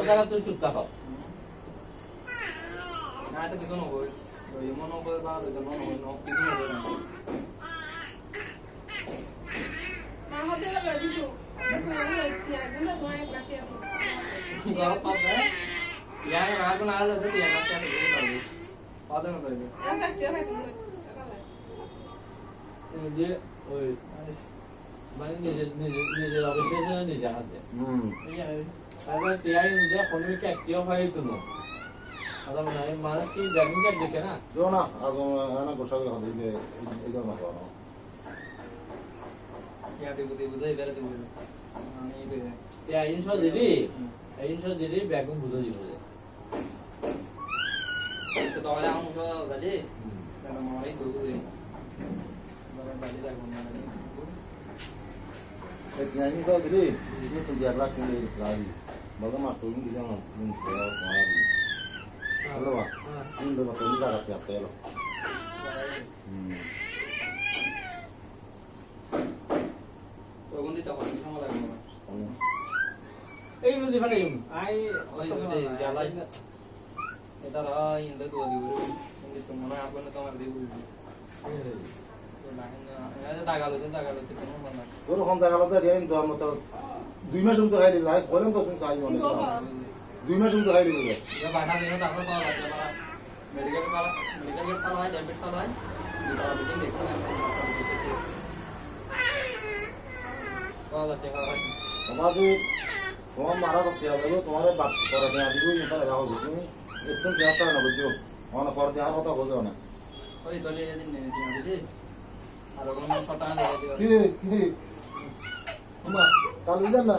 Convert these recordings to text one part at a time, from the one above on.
জায়গা তুই চুপ থাকো না তো কিছু নবই মনে করে বা মনে হয় কিছু নবই না গরম পাবে ইয়ার না কোন আর লাগে তুই আমার কেন দিবি পাবে পাবে না পাবে যে ওই মানে নিজের অবস্থা নিজে হাতে আচ্ছা টিআই নিজে ফোনকে অ্যাক্টিভ হয় তো না আচ্ছা মানে মানুষ কি জানি কি দেখে না তো না আজ না গোসাল কথা দিবে এই তো না করো ইয়া দেব এবারে দেব আমি বেরে টিআই ইনশো দিলি ব্যাগুন বুঝে দিব তো তাহলে আমি তো গালি না মাই করব দেই বড় গালি লাগবে না এই জানি তো দিদি ini tuh dia lagi lagi bagus mas tuh ini dia mau saya lagi halo pak ini udah pakai bisa tiap telo তখন দিতে পারবি সময় লাগবে না এই বুঝি ফেলে আই ওই ওই জ্বালাই এটা রাই ইন্দা তো দিব কিন্তু তো মনে আপন তোমার দিব ওরকম জায়গা তো রেন তো আমরা তো 2 মাস মতো খাই দিই লাইস করেন তো তুমি চাই অনেক 2 মাস মতো খাই দিই ये बाटा देना ताकत पावा लगता है मेडिकल का है डेबिट का है এটা দেখেন দেখুন वाला देखा है আমাদের তোমার মারা তো দেয়া দেবো তোমার বাপ করে দেয়া দিব এটা রাখো বুঝি একদম চেষ্টা না বুঝছো অনেক করে দেওয়ার কথা বলবে না ওই দলে দিন নিয়ে দিদি আর কোন ছটা না দিও কি আমা কাল বিদান না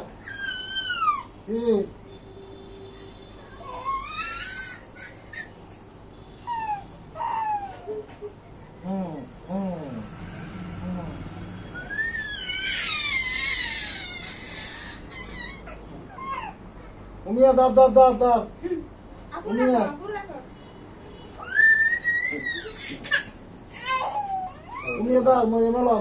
কি উমিয়া দার উমিয়া উমিয়া দার মজে মেলা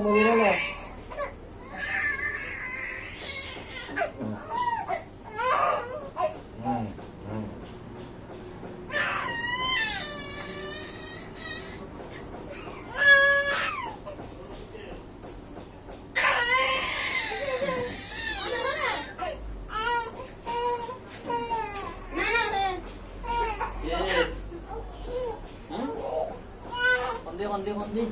Hondi.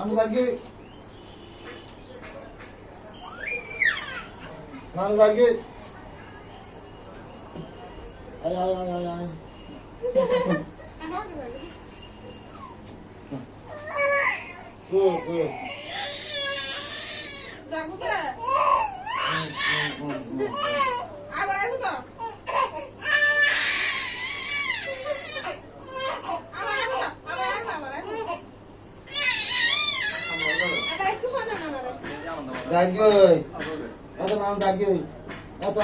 Bola lagi. Anu lagi. Ay. Jago abar ayo to. Dagay. Ata naon dagay. Ata.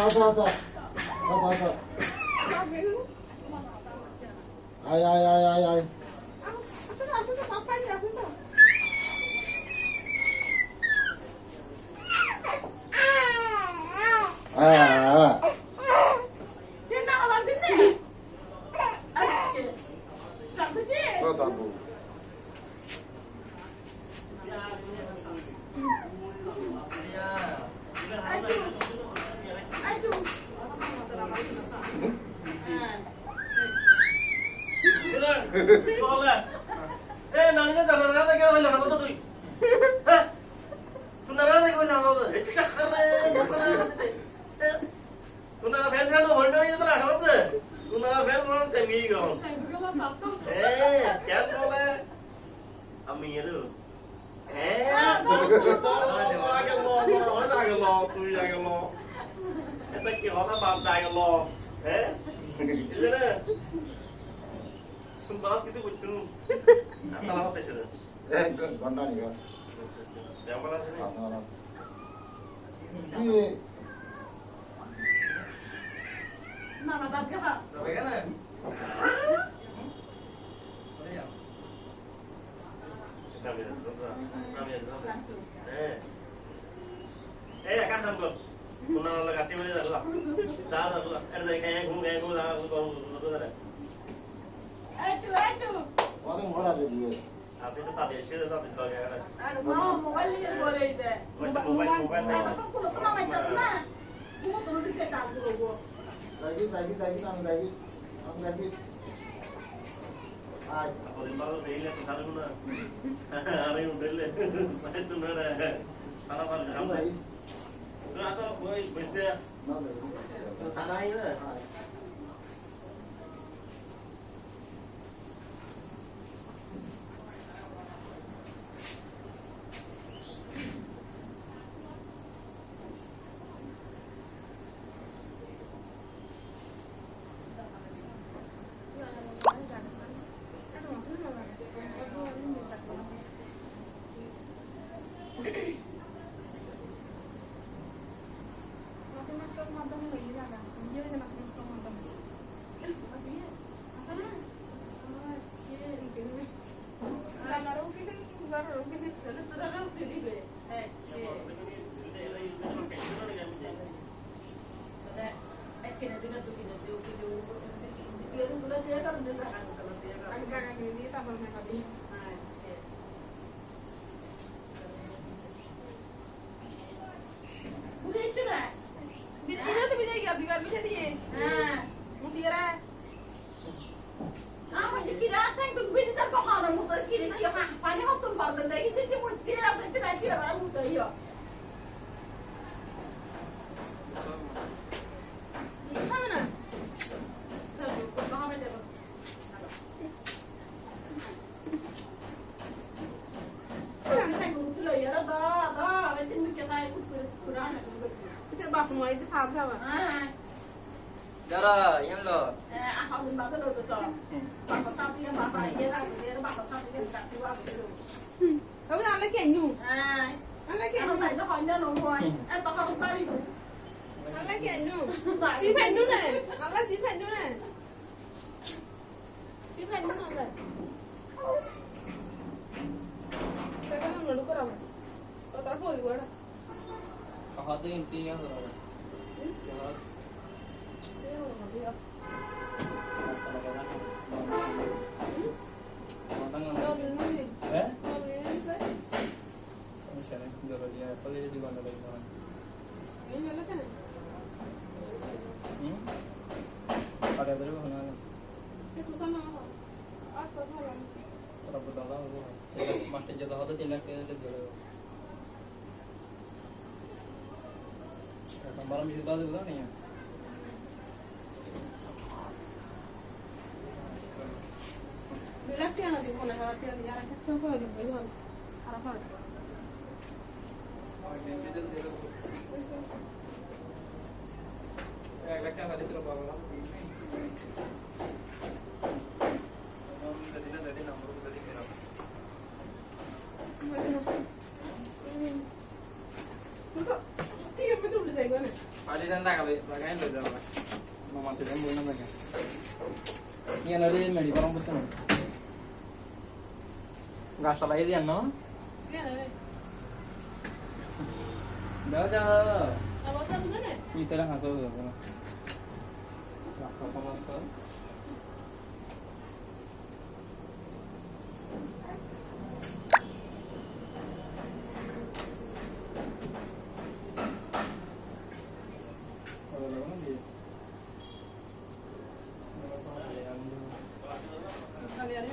Ay. Asa papa ni asa to. Kena orang sini. Asyik. Tak betul. Kau tahu. বলে এ নানি না জানা না দেখে হইলো না কত তুই হ্যাঁ তুই না দেখে হইলো না কত ইচ্ছা করে তুই না ফ্যান ফ্যান হইলো না তো না হতে তুই না ফ্যান ফ্যান তেমি গো এ কেন বলে আমি এরো এ আগে লো তুই আগে লো এটা কি কথা বাপ আগে লো হ্যাঁ এরে সুন্দর কিছু বুঝতো না হতে ছিল ঘন্টা নিয়ে যেমন আছে না বাদ গা তবে কেন এই একা কাম কর কোন নালা গাটি মেরে দাও যা দাও এর যাই কাই ঘুম যা দাও এই তো অনেক মরা দিবে আছে তো তাদের এসে তাদের লাগে আর মা মোবাইল নিয়ে বলে দে মোবাইল নাই তো কোনো তো নাই তো না তুমি তো দিতে কাজ করবো যাইবি আমি যাইবি আয় আপনি বারো দেইলে তো জানো না আরে উঠলে সাইড তো না সারা বার কাম নাই তো আতো ওই বুঝতে না যাইবি সারা আই না যারা ইয়ান লো Kamu nak lagi nyu? Nak lagi nyu? Nak lagi nyu? Nak lagi nyu? Si pen tu ne? Allah si pen tu ne? Si pen tu ne? Sekarang nak lupa apa? Oh tak boleh buat. Kau tu inti yang tu. Eh? Misalnya, kalau dia asal dia di mana lagi mana? Ini apa kan? Ada berapa mana? Saya pusat mana? Atas mana? Berapa tahun tu? Master jatuh tu 3 lakh tu dia. Tambaran bisa tahu tu ni ya? Lelaki yang ada di mana? Lelaki yang ada di mana? Apa di mana? Apa? Lakh kan ada tu bawa. Jadi nombor tu tadi kira. Tiga betul boleh saya guna. Pali dan tak kali, lagain tu dah. Mama tu dah mula lagi. Ni ada ni medi orang pesan. Gas lagi dia no? Ni ada. Dah dah. Apa tu bukan? Itu lah kasut tu. Kasut apa kasut? Kalian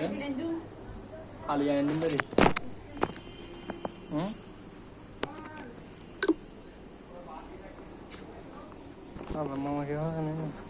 ਖਾਲੀ ਆ ਜਾਂਦੀ ਮੇਰੀ ਆ ਮਾਮਾ ਕਿਹਾ ਨਹੀਂ